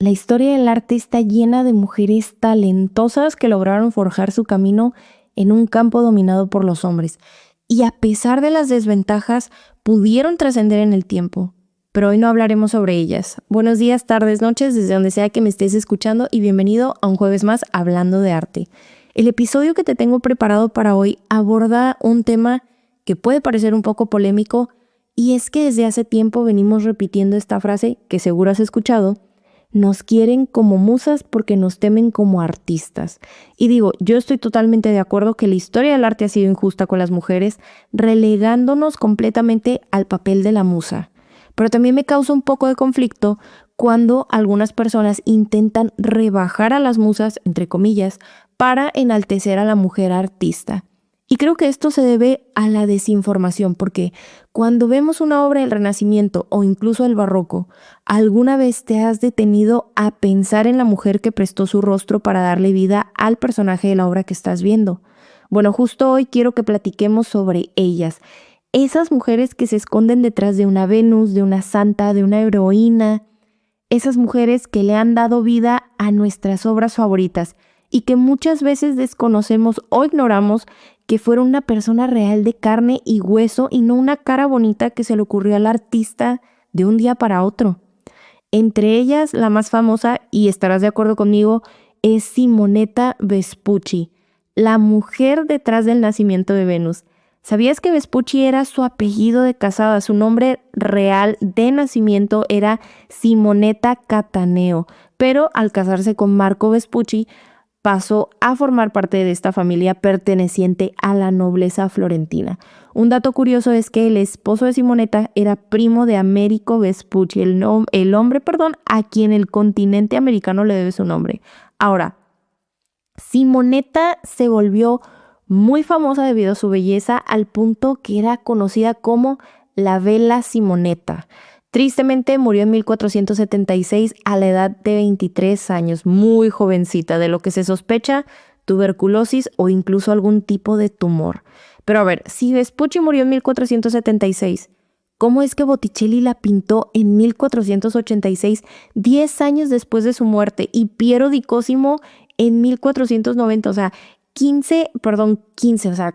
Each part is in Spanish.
La historia del arte está llena de mujeres talentosas que lograron forjar su camino en un campo dominado por los hombres. Y a pesar de las desventajas, pudieron trascender en el tiempo. Pero hoy no hablaremos sobre ellas. Buenos días, tardes, noches, desde donde sea que me estés escuchando y bienvenido a un jueves más hablando de arte. El episodio que te tengo preparado para hoy aborda un tema que puede parecer un poco polémico, y es que desde hace tiempo venimos repitiendo esta frase que seguro has escuchado: nos quieren como musas porque nos temen como artistas. Y digo, yo estoy totalmente de acuerdo que la historia del arte ha sido injusta con las mujeres, relegándonos completamente al papel de la musa. Pero también me causa un poco de conflicto cuando algunas personas intentan rebajar a las musas, entre comillas, para enaltecer a la mujer artista. Y creo que esto se debe a la desinformación, porque cuando vemos una obra del Renacimiento o incluso el Barroco, ¿alguna vez te has detenido a pensar en la mujer que prestó su rostro para darle vida al personaje de la obra que estás viendo? Bueno, justo hoy quiero que platiquemos sobre ellas. Esas mujeres que se esconden detrás de una Venus, de una santa, de una heroína. Esas mujeres que le han dado vida a nuestras obras favoritas y que muchas veces desconocemos o ignoramos que fueron una persona real de carne y hueso y no una cara bonita que se le ocurrió al artista de un día para otro. Entre ellas, la más famosa, y estarás de acuerdo conmigo, es Simonetta Vespucci, la mujer detrás del nacimiento de Venus. ¿Sabías que Vespucci era su apellido de casada? Su nombre real de nacimiento era Simonetta Cattaneo, pero al casarse con Marco Vespucci, pasó a formar parte de esta familia perteneciente a la nobleza florentina. Un dato curioso es que el esposo de Simonetta era primo de Americo Vespucci, el hombre a quien el continente americano le debe su nombre. Ahora, Simonetta se volvió muy famosa debido a su belleza, al punto que era conocida como la Bella Simonetta. Tristemente murió en 1476 a la edad de 23 años, muy jovencita, de lo que se sospecha tuberculosis o incluso algún tipo de tumor. Pero a ver, si Vespucci murió en 1476, ¿cómo es que Botticelli la pintó en 1486, 10 años después de su muerte, y Piero di Cosimo en 1490, o sea,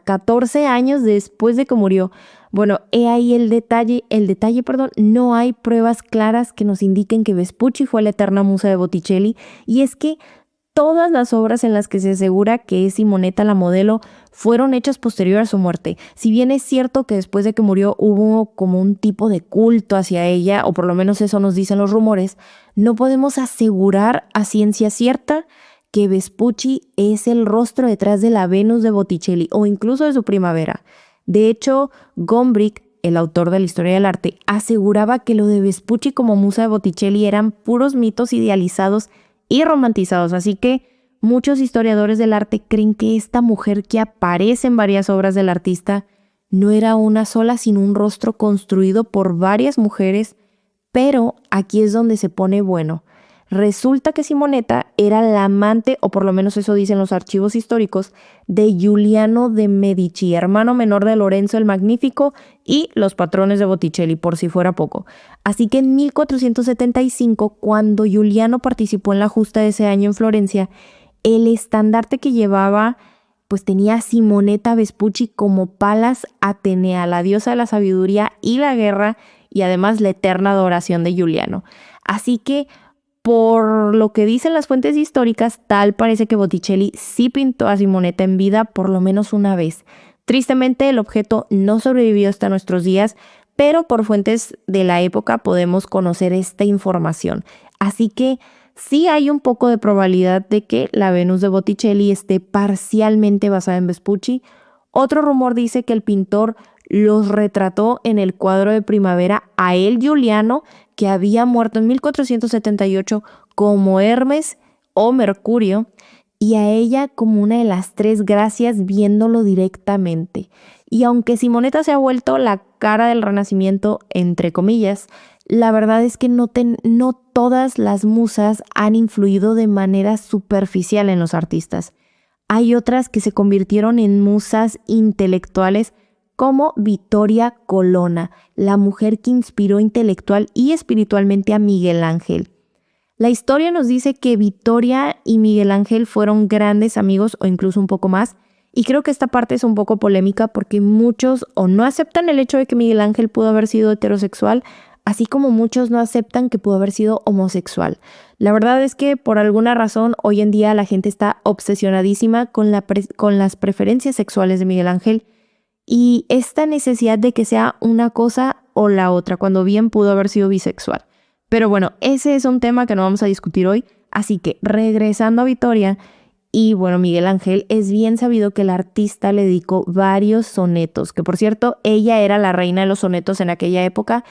14 años después de que murió? Bueno, he ahí el detalle, no hay pruebas claras que nos indiquen que Vespucci fue la eterna musa de Botticelli, y es que todas las obras en las que se asegura que es Simonetta la modelo fueron hechas posterior a su muerte. Si bien es cierto que después de que murió hubo como un tipo de culto hacia ella, o por lo menos eso nos dicen los rumores, no podemos asegurar a ciencia cierta que Vespucci es el rostro detrás de la Venus de Botticelli o incluso de su Primavera. De hecho, Gombrich, el autor de la historia del arte, aseguraba que lo de Vespucci como musa de Botticelli eran puros mitos idealizados y romantizados, así que muchos historiadores del arte creen que esta mujer que aparece en varias obras del artista no era una sola, sino un rostro construido por varias mujeres. Pero aquí es donde se pone bueno. Resulta que Simonetta era la amante, o por lo menos eso dicen los archivos históricos, de Giuliano de Medici, hermano menor de Lorenzo el Magnífico y los patrones de Botticelli, por si fuera poco. Así que en 1475, cuando Giuliano participó en la justa de ese año en Florencia, el estandarte que llevaba pues tenía a Simonetta Vespucci como Palas Atenea, la diosa de la sabiduría y la guerra, y además la eterna adoración de Giuliano. Así que, por lo que dicen las fuentes históricas, tal parece que Botticelli sí pintó a Simonetta en vida por lo menos una vez. Tristemente, el objeto no sobrevivió hasta nuestros días, pero por fuentes de la época podemos conocer esta información. Así que sí hay un poco de probabilidad de que la Venus de Botticelli esté parcialmente basada en Vespucci. Otro rumor dice que el pintor los retrató en el cuadro de Primavera a el Giuliano, que había muerto en 1478 como Hermes o Mercurio, y a ella como una de las tres gracias viéndolo directamente. Y aunque Simonetta se ha vuelto la cara del Renacimiento, entre comillas, la verdad es que no todas las musas han influido de manera superficial en los artistas. Hay otras que se convirtieron en musas intelectuales, como Vittoria Colonna, la mujer que inspiró intelectual y espiritualmente a Miguel Ángel. La historia nos dice que Vittoria y Miguel Ángel fueron grandes amigos o incluso un poco más. Y creo que esta parte es un poco polémica porque muchos o no aceptan el hecho de que Miguel Ángel pudo haber sido heterosexual, así como muchos no aceptan que pudo haber sido homosexual. La verdad es que por alguna razón hoy en día la gente está obsesionadísima con las preferencias sexuales de Miguel Ángel y esta necesidad de que sea una cosa o la otra, cuando bien pudo haber sido bisexual. Pero bueno, ese es un tema que no vamos a discutir hoy, así que regresando a Vittoria. Y bueno, Miguel Ángel, es bien sabido que el artista le dedicó varios sonetos, que por cierto, ella era la reina de los sonetos en aquella época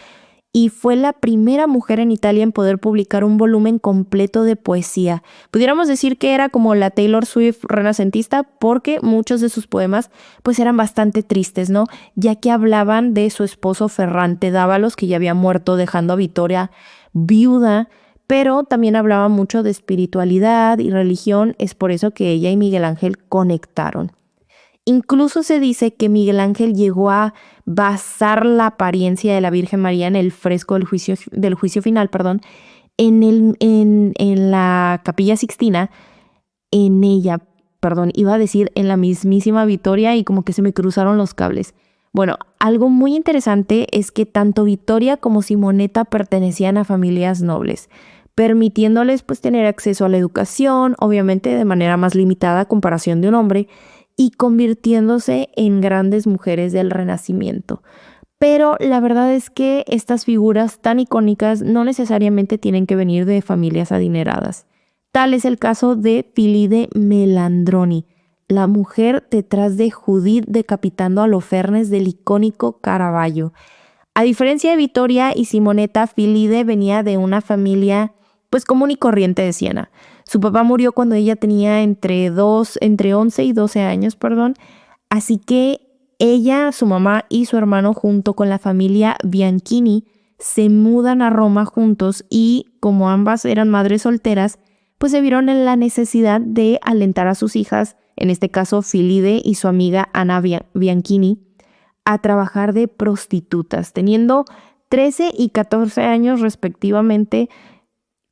y fue la primera mujer en Italia en poder publicar un volumen completo de poesía. Pudiéramos decir que era como la Taylor Swift renacentista porque muchos de sus poemas pues eran bastante tristes, ¿no? Ya que hablaban de su esposo Ferrante Dávalos, que ya había muerto dejando a Vittoria viuda, pero también hablaba mucho de espiritualidad y religión, es por eso que ella y Miguel Ángel conectaron. Incluso se dice que Miguel Ángel llegó a basar la apariencia de la Virgen María en el fresco del juicio final, en la Capilla Sixtina, iba a decir en la mismísima Vittoria y como que se me cruzaron los cables. Bueno, algo muy interesante es que tanto Vittoria como Simonetta pertenecían a familias nobles, permitiéndoles pues tener acceso a la educación, obviamente de manera más limitada a comparación de un hombre, y convirtiéndose en grandes mujeres del Renacimiento. Pero la verdad es que estas figuras tan icónicas no necesariamente tienen que venir de familias adineradas. Tal es el caso de Filide Melandroni, la mujer detrás de Judith decapitando a Holofernes del icónico Caravaggio. A diferencia de Vittoria y Simonetta, Filide venía de una familia pues común y corriente de Siena. Su papá murió cuando ella tenía entre 11 y 12 años, así que ella, su mamá y su hermano junto con la familia Bianchini se mudan a Roma juntos y como ambas eran madres solteras, pues se vieron en la necesidad de alentar a sus hijas, en este caso Filide y su amiga Anna Bianchini, a trabajar de prostitutas, teniendo 13 y 14 años respectivamente,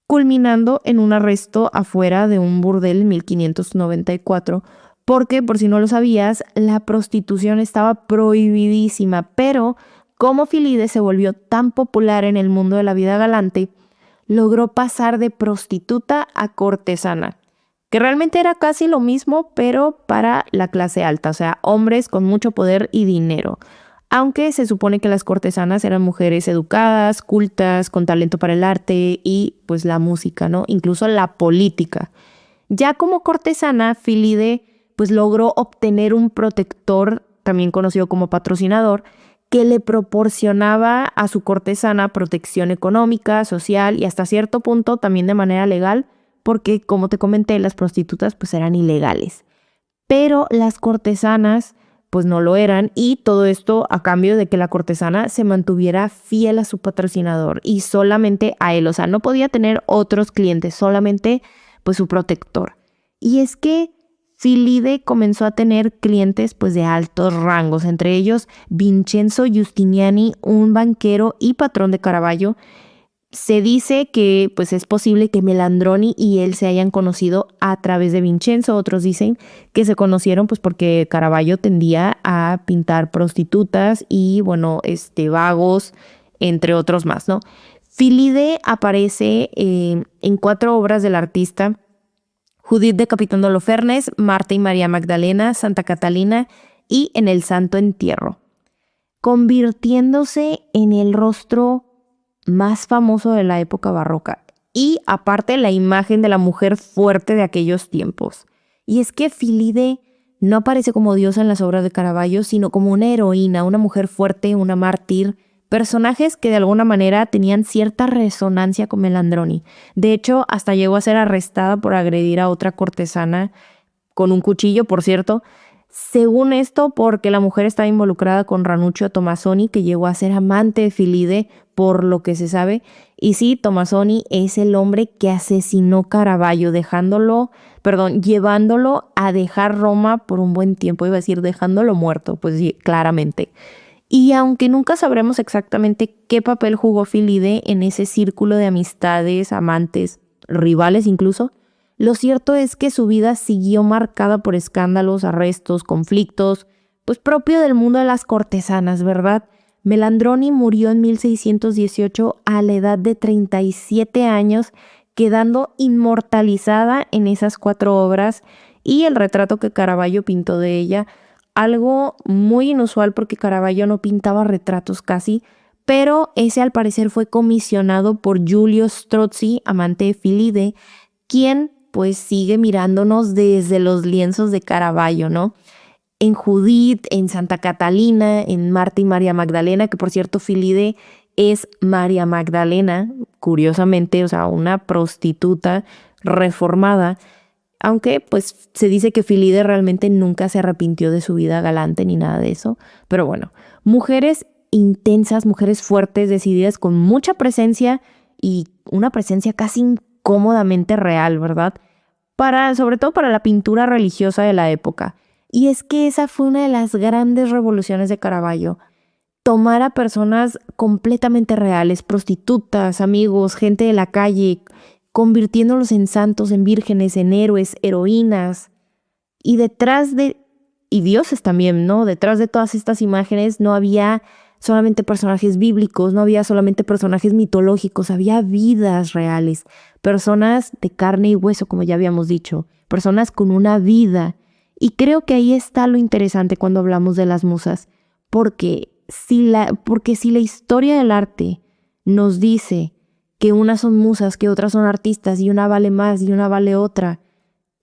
culminando en un arresto afuera de un burdel en 1594, porque, por si no lo sabías, la prostitución estaba prohibidísima, pero como Filide se volvió tan popular en el mundo de la vida galante, logró pasar de prostituta a cortesana, que realmente era casi lo mismo, pero para la clase alta, o sea, hombres con mucho poder y dinero. Aunque se supone que las cortesanas eran mujeres educadas, cultas, con talento para el arte y pues la música, ¿no? Incluso la política. Ya como cortesana, Filide pues logró obtener un protector, también conocido como patrocinador, que le proporcionaba a su cortesana protección económica, social y hasta cierto punto también de manera legal, porque como te comenté, las prostitutas pues eran ilegales. Pero las cortesanas pues no lo eran y todo esto a cambio de que la cortesana se mantuviera fiel a su patrocinador y solamente a él, o sea, no podía tener otros clientes, solamente pues su protector. Y es que Filide comenzó a tener clientes pues de altos rangos, entre ellos Vincenzo Giustiniani, un banquero y patrón de Caravaggio. Se dice que pues es posible que Melandroni y él se hayan conocido a través de Vincenzo. Otros dicen que se conocieron pues porque Caravaggio tendía a pintar prostitutas y bueno, vagos, entre otros más, ¿no? Filide aparece en 4 obras del artista: Judith decapitando a Holofernes, Marta y María Magdalena, Santa Catalina y en El Santo Entierro, convirtiéndose en el rostro más famoso de la época barroca y aparte la imagen de la mujer fuerte de aquellos tiempos. Y es que Filide no aparece como diosa en las obras de Caravaggio, sino como una heroína, una mujer fuerte, una mártir, personajes que de alguna manera tenían cierta resonancia con Melandroni. De hecho, hasta llegó a ser arrestada por agredir a otra cortesana con un cuchillo, por cierto. Según esto, porque la mujer estaba involucrada con Ranuccio Tomassoni, que llegó a ser amante de Filide, por lo que se sabe. Y sí, Tomassoni es el hombre que asesinó Caravaggio, llevándolo a dejar Roma por un buen tiempo. Iba a decir dejándolo muerto, pues sí, claramente. Y aunque nunca sabremos exactamente qué papel jugó Filide en ese círculo de amistades, amantes rivales incluso. Lo cierto es que su vida siguió marcada por escándalos, arrestos, conflictos, pues propio del mundo de las cortesanas, ¿verdad? Melandroni murió en 1618 a la edad de 37 años, quedando inmortalizada en esas 4 obras y el retrato que Caravaggio pintó de ella, algo muy inusual porque Caravaggio no pintaba retratos casi, pero ese al parecer fue comisionado por Giulio Strozzi, amante de Filide, quien pues sigue mirándonos desde los lienzos de Caravaggio, ¿no? En Judith, en Santa Catalina, en Marta y María Magdalena, que por cierto Filide es María Magdalena, curiosamente, o sea, una prostituta reformada, aunque pues se dice que Filide realmente nunca se arrepintió de su vida galante ni nada de eso. Pero bueno, mujeres intensas, mujeres fuertes, decididas, con mucha presencia y una presencia casi incómodamente real, ¿verdad? Sobre todo para la pintura religiosa de la época. Y es que esa fue una de las grandes revoluciones de Caravaggio. Tomar a personas completamente reales, prostitutas, amigos, gente de la calle, convirtiéndolos en santos, en vírgenes, en héroes, heroínas. Y dioses también, ¿no? Detrás de todas estas imágenes no había solamente personajes bíblicos, no había solamente personajes mitológicos, había vidas reales, personas de carne y hueso, como ya habíamos dicho, personas con una vida. Y creo que ahí está lo interesante cuando hablamos de las musas, porque si la historia del arte nos dice que unas son musas, que otras son artistas, y una vale más y una vale otra,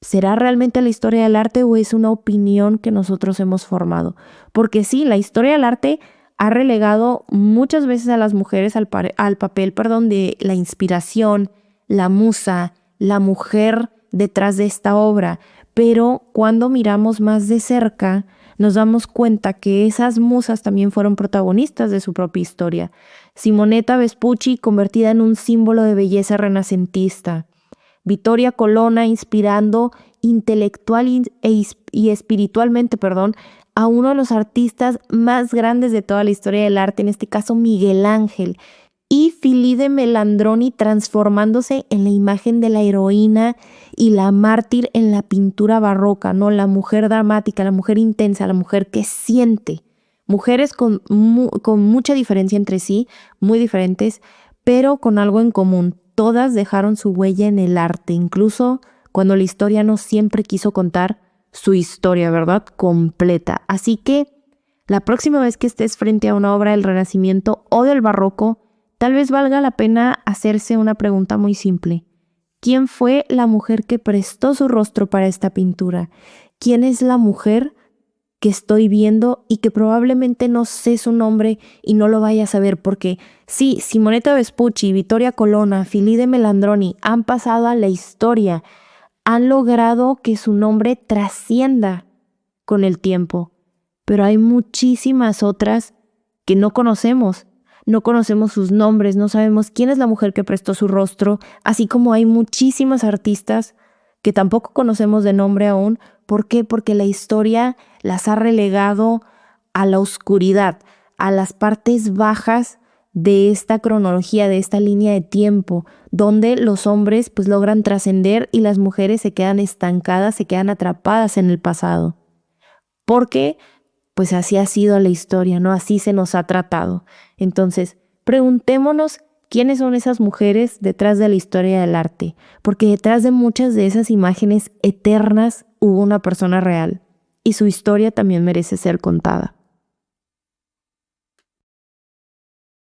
¿será realmente la historia del arte o es una opinión que nosotros hemos formado? Porque sí, la historia del arte ha relegado muchas veces a las mujeres al papel de la inspiración, la musa, la mujer detrás de esta obra. Pero cuando miramos más de cerca, nos damos cuenta que esas musas también fueron protagonistas de su propia historia. Simonetta Vespucci, convertida en un símbolo de belleza renacentista. Vittoria Colonna, inspirando intelectual y espiritualmente, a uno de los artistas más grandes de toda la historia del arte, en este caso Miguel Ángel. Y Filide Melandroni transformándose en la imagen de la heroína y la mártir en la pintura barroca, ¿no? La mujer dramática, la mujer intensa, la mujer que siente. Mujeres con mucha diferencia entre sí, muy diferentes, pero con algo en común. Todas dejaron su huella en el arte, incluso cuando la historia no siempre quiso contar su historia, ¿verdad? Completa. Así que la próxima vez que estés frente a una obra del Renacimiento o del Barroco, tal vez valga la pena hacerse una pregunta muy simple. ¿Quién fue la mujer que prestó su rostro para esta pintura? ¿Quién es la mujer que estoy viendo y que probablemente no sé su nombre y no lo vaya a saber? Porque sí, Simonetta Vespucci, Vittoria Colonna, Filide Melandroni han pasado a la historia, han logrado que su nombre trascienda con el tiempo, pero hay muchísimas otras que no conocemos. No conocemos sus nombres, no sabemos quién es la mujer que prestó su rostro, así como hay muchísimas artistas que tampoco conocemos de nombre aún. ¿Por qué? Porque la historia las ha relegado a la oscuridad, a las partes bajas de esta cronología, de esta línea de tiempo, donde los hombres pues logran trascender y las mujeres se quedan estancadas, se quedan atrapadas en el pasado. Porque pues así ha sido la historia, ¿no? Así se nos ha tratado. Entonces, preguntémonos quiénes son esas mujeres detrás de la historia del arte, porque detrás de muchas de esas imágenes eternas hubo una persona real y su historia también merece ser contada.